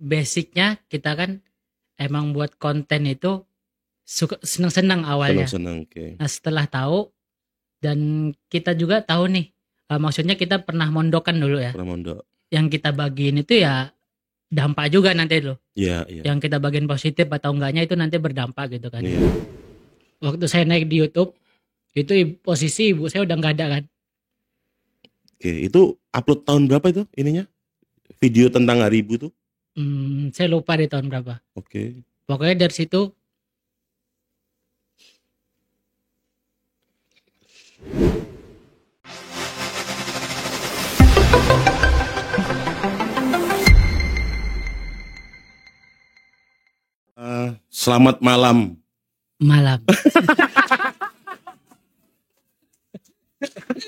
basicnya kita kan emang buat konten itu suka senang-senang awalnya. Senang-senang, oke. Nah setelah tahu dan kita juga tahu nih, maksudnya kita pernah mondokan dulu ya. Pernah mondok. Yang kita bagiin itu ya dampak juga nanti loh. Iya. Yang kita bagiin positif atau enggaknya itu nanti berdampak gitu kan. Iya. Waktu saya naik di YouTube itu posisi ibu saya udah nggak ada kan. Oke, itu upload tahun berapa itu ininya? Video tentang Hari Ibu tuh? Saya lupa di tahun berapa. Oke. Pokoknya dari situ Selamat malam.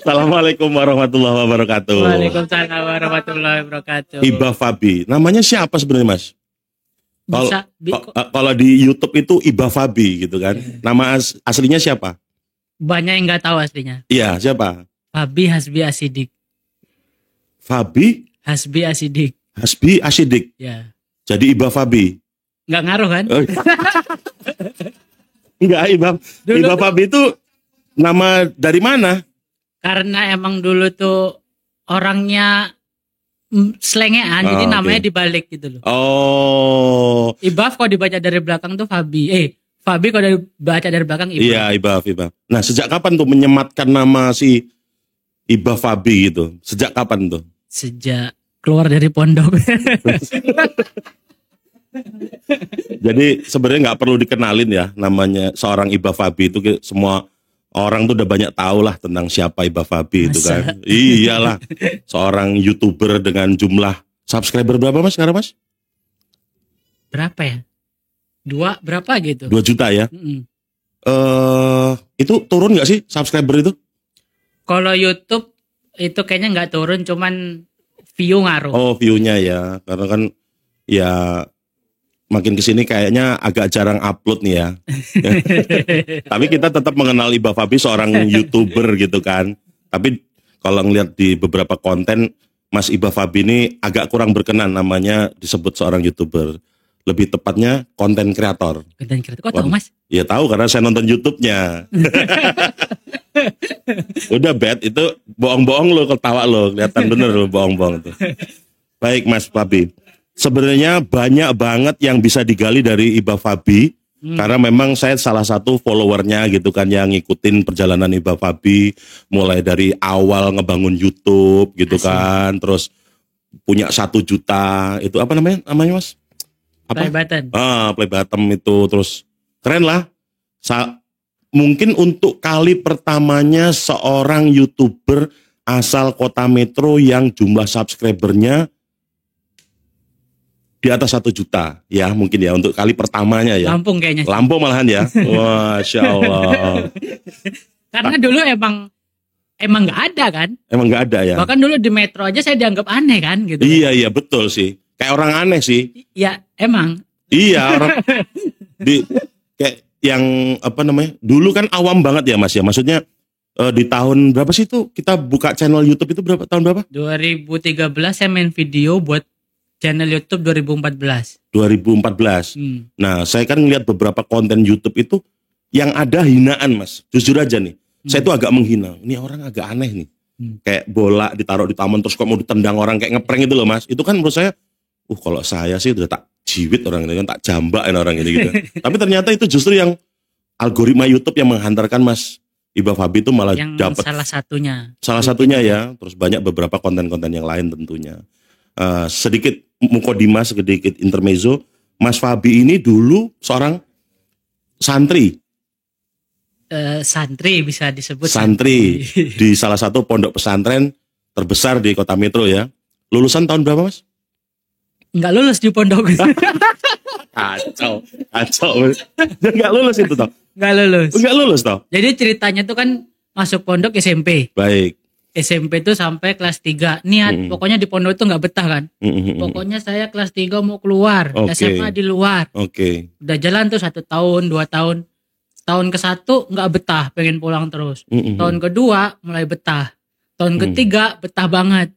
Assalamualaikum warahmatullahi wabarakatuh. Waalaikumsalam warahmatullahi wabarakatuh. Iba Fabi. Namanya siapa sebenarnya, Mas? Bisa Kalau di YouTube itu Iba Fabi gitu kan. Nama aslinya siapa? banyak yang nggak tahu aslinya. Iya, siapa? Fabi Hasbi Asidik. Fabi Hasbi Asidik. Hasbi Asidik. Ya. Jadi Iba Fabi. Nggak ngaruh kan? Oh. Enggak, Iba Fabi itu nama dari mana? Karena emang dulu tuh orangnya selengean, jadi namanya dibalik gitu loh. Oh. Ibaf kalau dibaca dari belakang tuh Fabi. Fabi kalau dibaca dari belakang Ibaf. Iya, Ibaf. Nah, sejak kapan tuh menyematkan nama si Iba Fabi gitu? Sejak kapan tuh? Sejak keluar dari pondok. Jadi sebenarnya nggak perlu dikenalin ya namanya seorang Iba Fabi itu, semua orang tuh udah banyak tahu lah tentang siapa Iba Fabi itu kan. Iyalah, seorang YouTuber dengan jumlah subscriber berapa Mas sekarang Mas? Berapa ya? 2 berapa gitu? 2 juta ya? Itu turun nggak sih subscriber itu? Kalau YouTube itu kayaknya nggak turun, cuman view ngaruh. Oh, view-nya ya, karena kan ya makin kesini kayaknya agak jarang upload nih ya. Tapi kita tetap mengenal Iba Fabi seorang YouTuber gitu kan. Tapi kalau ngeliat di beberapa konten, Mas Iba Fabi ini agak kurang berkenan namanya disebut seorang YouTuber. Lebih tepatnya konten kreator. Konten kreator. Kok tahu Mas? Ya tahu karena saya nonton YouTube-nya. Udah bet itu bohong-bohong lo, ketawa lo, kelihatan bener lo bohong-bohong itu. Baik Mas Fabi. Sebenarnya banyak banget yang bisa digali dari Iba Fabi, karena memang saya salah satu followernya gitu kan, yang ngikutin perjalanan Iba Fabi mulai dari awal ngebangun YouTube gitu kan, terus punya 1 juta itu apa namanya Mas? Apa? Play button. Play button itu, terus keren lah. Mungkin untuk kali pertamanya seorang YouTuber asal kota Metro yang jumlah subscribernya di atas 1 juta ya, mungkin ya untuk kali pertamanya ya. Lampung kayaknya. Lampung malahan ya. Masya Allah. Karena dulu emang nggak ada kan. Emang nggak ada ya. Bahkan dulu di Metro aja saya dianggap aneh kan gitu. Iya betul sih. Kayak orang aneh sih. Ya emang. Iya orang kayak yang apa namanya? Dulu kan awam banget ya Mas ya. Maksudnya di tahun berapa sih itu kita buka channel YouTube itu tahun berapa? 2013 saya main video buat channel YouTube 2014. 2014. Nah, saya kan ngeliat beberapa konten YouTube itu yang ada hinaan, Mas. Jujur aja nih, saya tuh agak menghina. Ini orang agak aneh nih. Kayak bola ditaruh di taman terus kok mau ditendang orang, kayak ngeprank itu loh, Mas. Itu kan menurut saya, kalau saya sih udah tak jiwit orang ini kan, tak jambakin orang ini gitu. Tapi ternyata itu justru yang algoritma YouTube yang menghantarkan Mas Iba Fabi itu malah dapat salah satunya. Salah satunya ya, terus banyak beberapa konten-konten yang lain tentunya. Sedikit mukodimah, sedikit intermezzo. Mas Fabi ini dulu seorang santri. Santri bisa disebut santri di salah satu pondok pesantren terbesar di kota Metro ya. Lulusan tahun berapa Mas? Nggak lulus di pondok. Kacau. Nggak lulus itu toh? Nggak lulus toh? Jadi ceritanya tuh kan masuk pondok SMP. Baik. SMP itu sampai kelas 3. Niat pokoknya di pondok itu nggak betah kan. Pokoknya saya kelas 3 mau keluar. SMA di luar. Udah jalan tuh 1 tahun 2 tahun. Tahun ke-1 nggak betah, pengen pulang terus. Tahun kedua mulai betah. Tahun ketiga betah banget.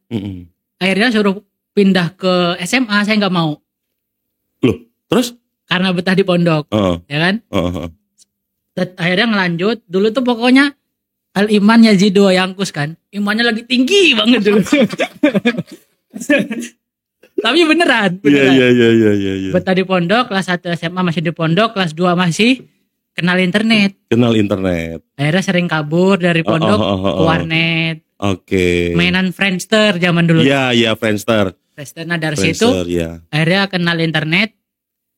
Akhirnya suruh pindah ke SMA, saya nggak mau. Terus? Karena betah di pondok, ya kan? Akhirnya ngelanjut. Dulu tuh pokoknya Al-Iman Yazidu Yangkus kan. Imannya lagi tinggi banget dulu. Tapi beneran. Iya. Betah di pondok, kelas 1 SMA masih di pondok, kelas 2 masih kenal internet. Akhirnya sering kabur dari pondok ke warnet. Mainan Friendster zaman dulu. Iya, Friendster. Nah dari situ akhirnya kenal internet.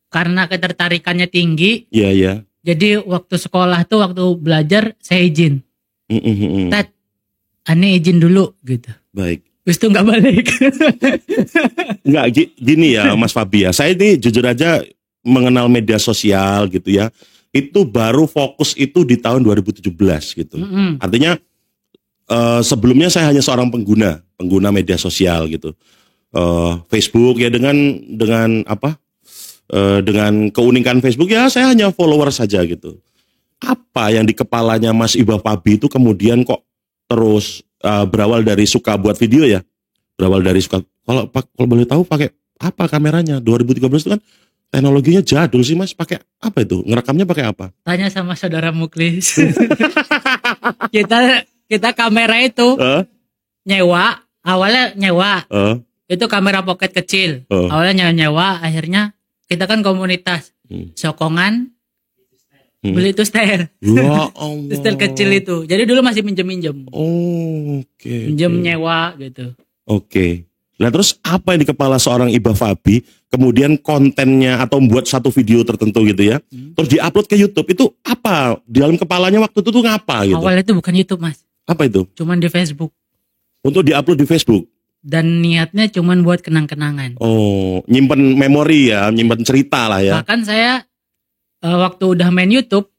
Karena ketertarikannya tinggi. Iya. Jadi waktu sekolah tuh, waktu belajar saya izin. Tat, aneh izin dulu gitu. Baik. Terus itu gak balik. Enggak, gini ya Mas Fabi ya. Saya ini jujur aja mengenal media sosial gitu ya. Itu baru fokus itu di tahun 2017 gitu. Artinya sebelumnya saya hanya seorang pengguna media sosial gitu. Facebook ya dengan apa? Dengan keunikan Facebook ya saya hanya follower saja gitu. Apa yang di kepalanya Mas Iba Fabi itu kemudian kok terus berawal dari suka buat video ya? Berawal dari suka, kalau boleh tahu pakai apa kameranya? 2013 itu kan teknologinya jadul sih Mas, pakai apa itu? Ngerekamnya pakai apa? Tanya sama saudara Muklis. kita kamera itu nyewa, awalnya nyewa. Itu kamera pocket kecil. Awalnya nyewa, akhirnya kita kan komunitas sokongan beli itu ster. Ya Allah. Ster kecil itu. Jadi dulu masih minjem-minjem. Minjem nyewa gitu. Nah terus apa yang di kepala seorang Iba Fabi kemudian kontennya atau membuat satu video tertentu gitu ya. Terus diupload ke YouTube, itu apa? Di dalam kepalanya waktu itu tuh ngapa gitu? Awalnya itu bukan YouTube Mas. Apa itu? Cuman di Facebook. Untuk diupload di Facebook? Dan niatnya cuman buat kenang-kenangan. Nyimpen memori ya, nyimpen cerita lah ya. Bahkan saya waktu udah main YouTube,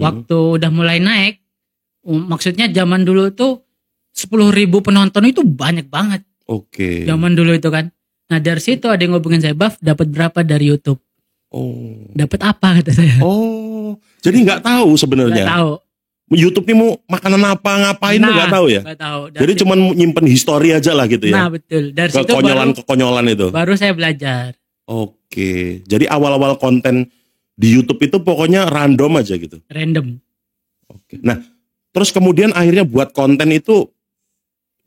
waktu udah mulai naik, maksudnya zaman dulu tuh 10.000 penonton itu banyak banget. Zaman dulu itu kan. Nah dari situ ada yang ngobongin saya, Baf, dapat berapa dari YouTube? Dapat apa kata saya? Jadi nggak tahu sebenarnya. Nggak tahu. YouTube ini mau makanan apa ngapain tuh nggak tahu ya. Nggak tahu. Jadi cuman nyimpen histori aja lah gitu ya. Nah betul. Dari situ kekonyolan itu. Baru saya belajar. Jadi awal-awal konten di YouTube itu pokoknya random aja gitu. Random. Nah terus kemudian akhirnya buat konten itu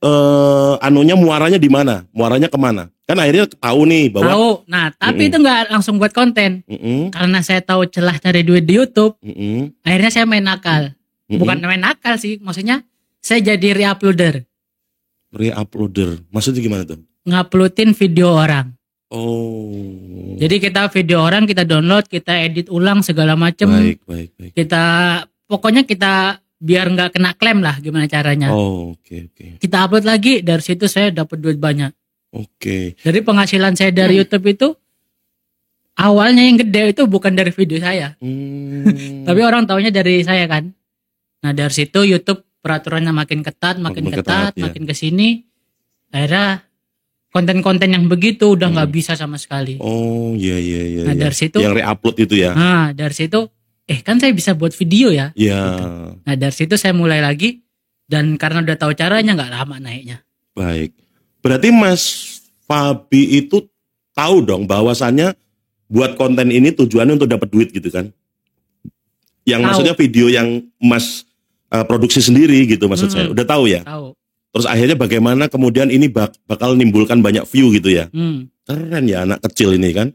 muaranya di mana? Muaranya kemana? Kan akhirnya tahu nih bahwa tahu. Nah tapi itu nggak langsung buat konten. Karena saya tahu celah cari duit di YouTube. Akhirnya saya main nakal. Bukan main nakal sih, maksudnya saya jadi re-uploader. Maksudnya gimana tuh? Nguploadin video orang. Jadi kita video orang, kita download, kita edit ulang segala macem. Baik. Pokoknya kita biar nggak kena klaim lah, gimana caranya. Kita upload lagi, dari situ saya dapat duit banyak. Jadi penghasilan saya dari YouTube itu awalnya yang gede itu bukan dari video saya. Tapi orang taunya dari saya kan. Nah dari situ YouTube peraturannya makin ketat, makin kesini, akhirnya konten-konten yang begitu udah nggak bisa sama sekali. Iya. Nah dari situ yang re-upload itu ya. Nah dari situ, kan saya bisa buat video ya. Iya. Gitu. Nah dari situ saya mulai lagi, dan karena udah tahu caranya nggak lama naiknya. Baik. Berarti Mas Fabi itu tahu dong bahwasannya buat konten ini tujuannya untuk dapat duit gitu kan? Yang maksudnya video yang Mas produksi sendiri gitu maksud saya. Udah tahu ya? Tahu. Terus akhirnya bagaimana kemudian ini bakal nimbulkan banyak view gitu ya? Keren ya anak kecil ini kan.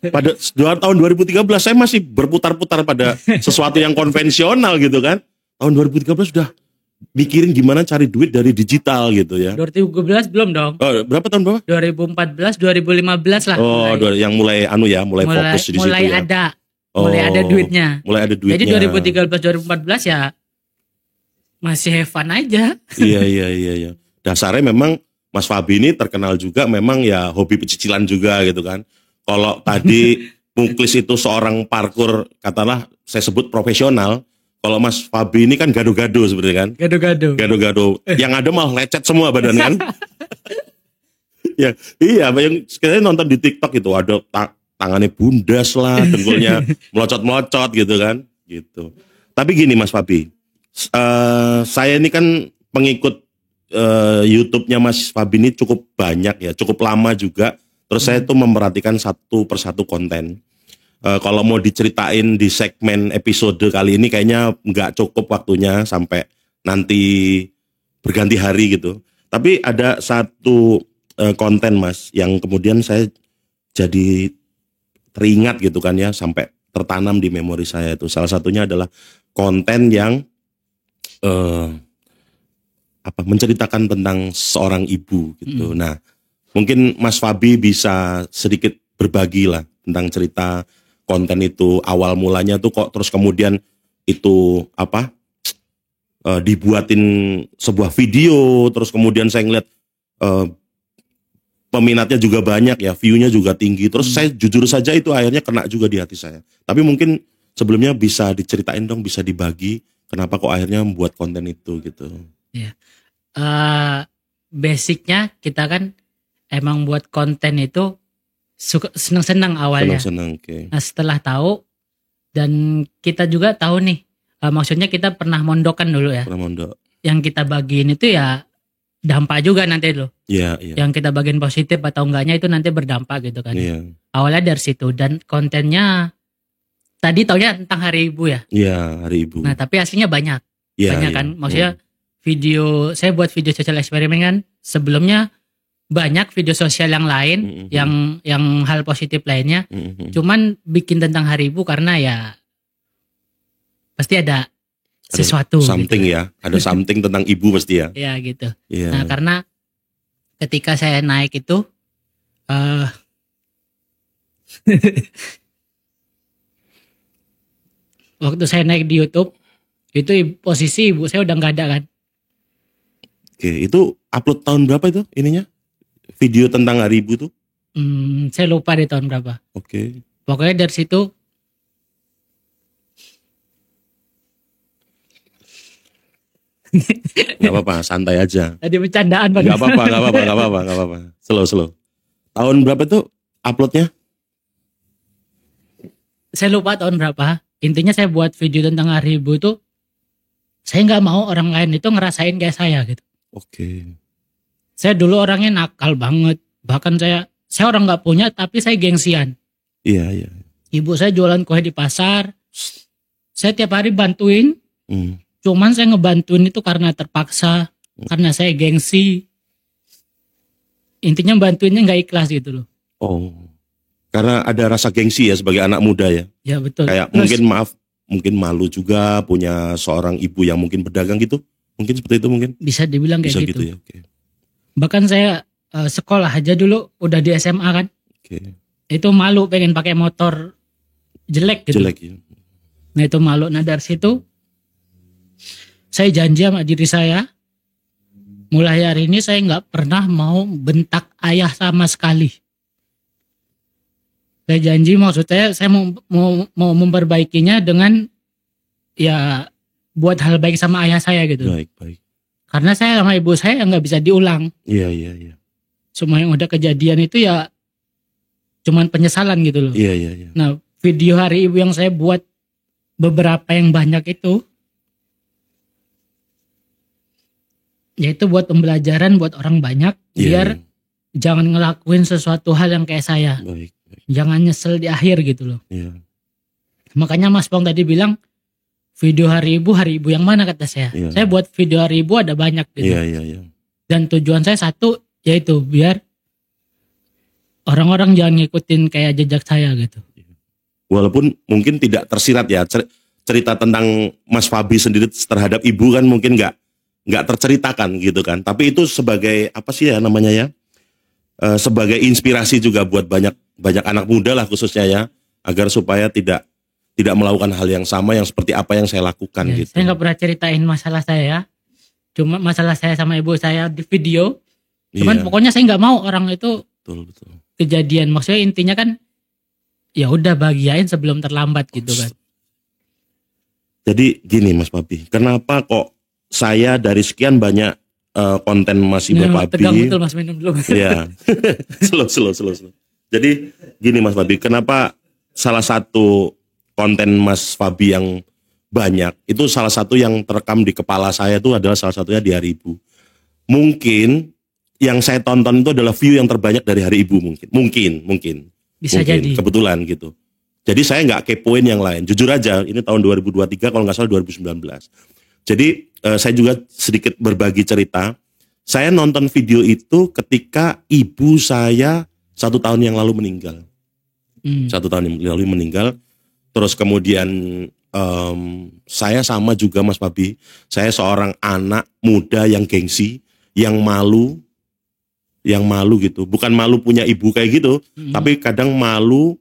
Pada tahun 2013 saya masih berputar-putar pada sesuatu yang konvensional gitu kan. Tahun 2013 sudah mikirin gimana cari duit dari digital gitu ya. 2012 belum dong. Berapa tahun berapa? 2014, 2015 lah. Yang mulai fokus di situ ya. Mulai ada duitnya. Jadi 2013, 2014 ya masih have fun aja. Iya. Dasarnya memang Mas Fabi ini terkenal juga memang ya hobi pecicilan juga gitu kan. Kalau tadi Muklis itu seorang parkur, katakanlah saya sebut profesional. Kalau Mas Fabi ini kan gado-gado sebenarnya kan. Gado-gado. Yang ada malah lecet semua badan kan. Iya, yang sekalian nonton di TikTok itu ada tangannya bundas lah, dengkulnya melocot-melocot gitu kan. Gitu. Tapi gini Mas Fabi. Saya ini kan pengikut YouTube-nya Mas Fabi ini cukup banyak ya, cukup lama juga. Terus saya tuh memperhatikan satu persatu konten. Kalau mau diceritain di segmen episode kali ini kayaknya nggak cukup waktunya sampai nanti berganti hari gitu. Tapi ada satu konten Mas yang kemudian saya jadi teringat gitu kan ya, sampai tertanam di memori saya itu. Salah satunya adalah konten yang menceritakan tentang seorang ibu gitu. Nah, mungkin Mas Fabi bisa sedikit berbagi lah tentang cerita konten itu, awal mulanya tuh kok terus kemudian itu dibuatin sebuah video, terus kemudian saya ngeliat peminatnya juga banyak ya, view-nya juga tinggi. Terus saya jujur saja itu akhirnya kena juga di hati saya. Tapi mungkin sebelumnya bisa diceritain dong, bisa dibagi kenapa kok akhirnya membuat konten itu gitu. Ya. Basicnya kita kan emang buat konten itu senang-senang awalnya. Senang-senang, okay. Nah setelah tahu, dan kita juga tahu nih, maksudnya kita pernah mondokan dulu ya. Pernah mondok. Yang kita bagiin itu ya dampak juga nanti loh. Iya. Yang kita bagiin positif atau enggaknya itu nanti berdampak gitu kan. Iya. Awalnya dari situ, dan kontennya tadi taunya tentang Hari Ibu ya. Iya, Hari Ibu. Nah tapi aslinya banyak. Ya, banyak kan. Maksudnya video, saya buat video sosial eksperimen kan. Sebelumnya banyak video sosial yang lain, yang hal positif lainnya. Cuman bikin tentang Hari Ibu karena ya pasti ada sesuatu. Something gitu. Ya, ada something tentang ibu pasti ya. Ya gitu. Yeah. Nah karena ketika saya naik itu, waktu saya naik di YouTube, itu posisi ibu saya udah nggak ada kan. Oke, itu upload tahun berapa itu ininya? Video tentang Hari Ibu tuh? Saya lupa di tahun berapa. Oke. Pokoknya dari situ nggak apa-apa, santai aja. tadi bercandaan Nggak apa-apa. Slow. Tahun berapa tuh uploadnya? Saya lupa tahun berapa. Intinya saya buat video tentang Hari Ibu itu, saya nggak mau orang lain itu ngerasain kayak saya gitu. Oke. Saya dulu orangnya nakal banget. Bahkan saya orang nggak punya tapi saya gengsian. Iya. Ibu saya jualan kue di pasar. Saya tiap hari bantuin. Cuman saya ngebantuin itu karena terpaksa. Karena saya gengsi. Intinya bantuinnya nggak ikhlas gitu loh. Oh. Karena ada rasa gengsi ya sebagai anak muda ya. Ya betul. Kayak terus, mungkin malu juga punya seorang ibu yang mungkin berdagang gitu. Mungkin seperti itu mungkin. Bisa dibilang kayak gitu. Ya, okay. Bahkan saya sekolah aja dulu udah di SMA kan. Okay. Itu malu pengen pakai motor jelek gitu. Jelek ya. Nah itu malu. Nah dari situ saya janji sama diri saya, mulai hari ini saya nggak pernah mau bentak ayah sama sekali. Saya janji, maksudnya saya mau memperbaikinya dengan ya buat hal baik sama ayah saya gitu. Baik. Karena saya sama ibu saya nggak bisa diulang. Iya. Semua yang udah kejadian itu ya cuman penyesalan gitu loh. Iya. Nah video Hari Ibu yang saya buat beberapa yang banyak itu, yaitu buat pembelajaran buat orang banyak, biar jangan ngelakuin sesuatu hal yang kayak saya. Baik. Jangan nyesel di akhir gitu loh. Iya. Makanya Mas Pong tadi bilang video Hari Ibu yang mana kata saya. Iya. Saya buat video Hari Ibu ada banyak gitu. Iya. Dan tujuan saya satu, yaitu biar orang-orang jangan ngikutin kayak jejak saya gitu. Walaupun mungkin tidak tersirat ya cerita tentang Mas Fabi sendiri terhadap ibu kan mungkin nggak terceritakan gitu kan. Tapi itu sebagai apa sih ya namanya ya? Sebagai inspirasi juga buat banyak anak muda lah khususnya ya, agar supaya tidak melakukan hal yang sama yang seperti apa yang saya lakukan Ya, gitu. saya nggak pernah ceritain masalah saya, cuma masalah saya sama ibu saya di video. Cuman pokoknya saya nggak mau orang itu betul. kejadian. Maksudnya intinya kan ya udah bahagiain sebelum terlambat gitu kan. Jadi gini Mas Fabi, kenapa kok saya dari sekian banyak konten Mas Ibu Fabi. Tegang betul Mas, minum dulu. Iya. slow. Jadi gini Mas Fabi, kenapa salah satu konten Mas Fabi yang banyak itu salah satu yang terekam di kepala saya itu adalah salah satunya di Hari Ibu. Mungkin yang saya tonton itu adalah view yang terbanyak dari Hari Ibu mungkin. Bisa jadi. Kebetulan gitu. Jadi saya nggak kepoin yang lain. Jujur aja, ini tahun 2023 kalau nggak salah 2019. Jadi saya juga sedikit berbagi cerita. Saya nonton video itu ketika ibu saya 1 tahun yang lalu meninggal. 1 tahun yang lalu meninggal. Terus kemudian saya sama juga Mas Fabi. Saya seorang anak muda yang gengsi, yang malu gitu. Bukan malu punya ibu kayak gitu, tapi kadang malu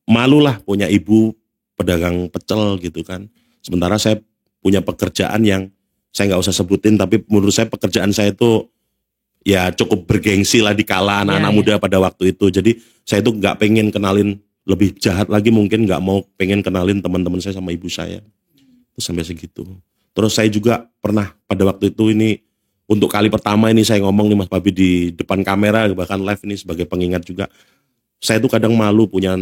malu lah punya ibu pedagang pecel gitu kan. Sementara saya punya pekerjaan yang saya nggak usah sebutin, tapi menurut saya pekerjaan saya itu ya cukup bergengsi lah di kala anak-anak muda pada waktu itu. Jadi saya itu nggak pengen kenalin, lebih jahat lagi mungkin nggak mau pengen kenalin teman-teman saya sama ibu saya. Terus sampai segitu. Terus saya juga pernah pada waktu itu ini untuk kali pertama ini saya ngomong nih Mas Fabi di depan kamera bahkan live ini sebagai pengingat juga. Saya tuh kadang malu punya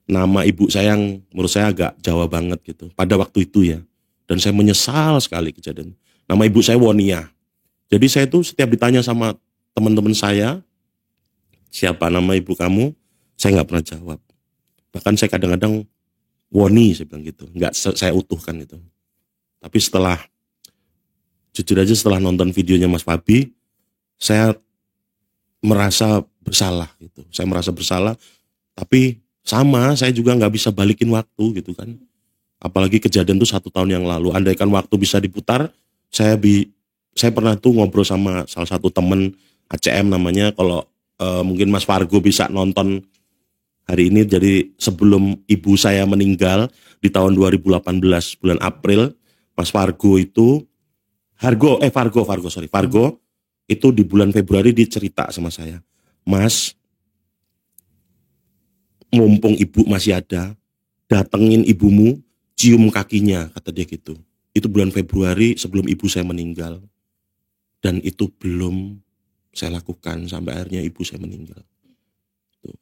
nama ibu saya yang menurut saya agak Jawa banget gitu pada waktu itu ya. Dan saya menyesal sekali kejadian. Nama ibu saya Wonia. Jadi saya tuh setiap ditanya sama teman-teman saya, siapa nama ibu kamu? Saya nggak pernah jawab. Bahkan saya kadang-kadang Woni saya bilang gitu, nggak saya utuhkan itu. Tapi jujur aja setelah nonton videonya Mas Fabi, saya merasa bersalah gitu. Saya merasa bersalah, tapi sama saya juga nggak bisa balikin waktu gitu kan. Apalagi kejadian itu 1 tahun yang lalu. Andaikan waktu bisa diputar, saya pernah tuh ngobrol sama salah satu temen ACM namanya. Kalau mungkin Mas Fargo bisa nonton hari ini, jadi sebelum ibu saya meninggal di tahun 2018 bulan April, Mas Fargo itu Fargo itu di bulan Februari dicerita sama saya, Mas, mumpung ibu masih ada, datengin ibumu, cium kakinya, kata dia gitu. Itu bulan Februari sebelum ibu saya meninggal, dan itu belum saya lakukan sampai akhirnya ibu saya meninggal.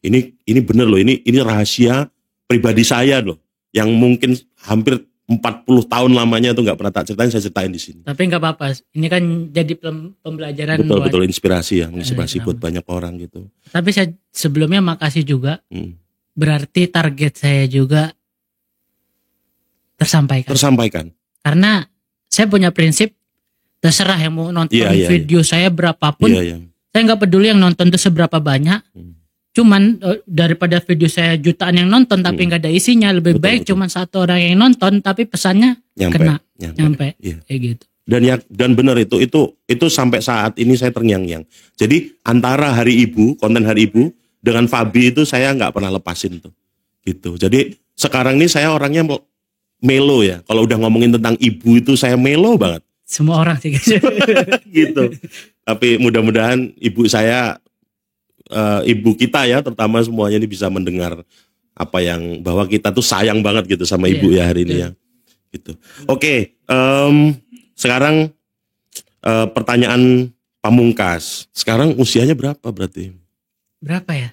Ini bener loh, ini rahasia pribadi saya loh, yang mungkin hampir 40 tahun lamanya tuh nggak pernah tak ceritain, saya ceritain di sini. Tapi nggak apa-apa, ini kan jadi pembelajaran. Betul, inspirasi ya, menginspirasi buat banyak orang gitu. Tapi saya sebelumnya makasih juga, berarti target saya juga tersampaikan. Karena saya punya prinsip, terserah yang mau nonton video saya berapapun, saya nggak peduli yang nonton itu seberapa banyak. Cuman daripada video saya jutaan yang nonton tapi nggak ada isinya, lebih baik cuman 1 orang yang nonton tapi pesannya nyampe. Kayak gitu. Dan benar itu sampai saat ini saya terngiang-ngiang. Jadi antara Hari Ibu, konten Hari Ibu dengan Fabi itu saya nggak pernah lepasin tuh. Gitu. Jadi sekarang ini saya orangnya melo ya. Kalau udah ngomongin tentang ibu itu saya melo banget. Semua orang sih gitu. Tapi mudah-mudahan ibu saya, ibu kita ya, terutama semuanya ini bisa mendengar apa yang bahwa kita tuh sayang banget gitu sama ibu ya hari ini ya. Gitu. Oke, sekarang pertanyaan pamungkas. Sekarang usianya berapa berarti? Berapa ya?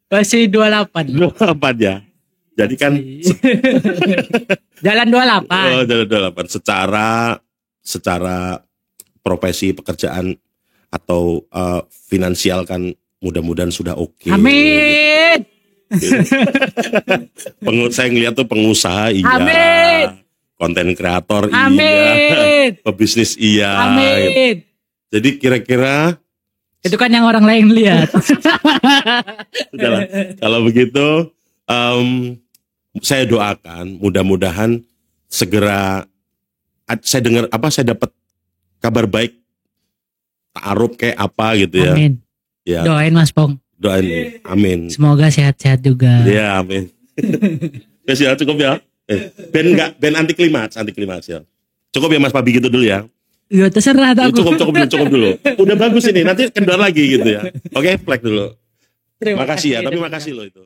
Masih 28. 28 ya. Jadi kan Jalan 28. Oh, jalan 28. Secara profesi pekerjaan atau finansial kan mudah-mudahan sudah oke. Amin. Gitu. Saya ngeliat tuh pengusaha iya. Amin. Konten kreator Amin. iya. Pebisnis iya. Amin. Jadi kira-kira itu kan yang orang lain lihat. Sudahlah. Kalau begitu saya doakan mudah-mudahan segera saya dapat kabar baik, ta'aruf kayak apa gitu ya. Amin. Ya. Doain Mas Pong. Doain, amin. Semoga sehat-sehat juga. Ya, amin. Ya cukup ya. Ben anti klimaks ya. Cukup ya Mas Fabi gitu dulu ya. Ya terserah aku. Cukup dulu. Udah bagus ini, nanti kendor lagi gitu ya. Oke, flag dulu. Terima kasih ya, tapi makasih loh itu.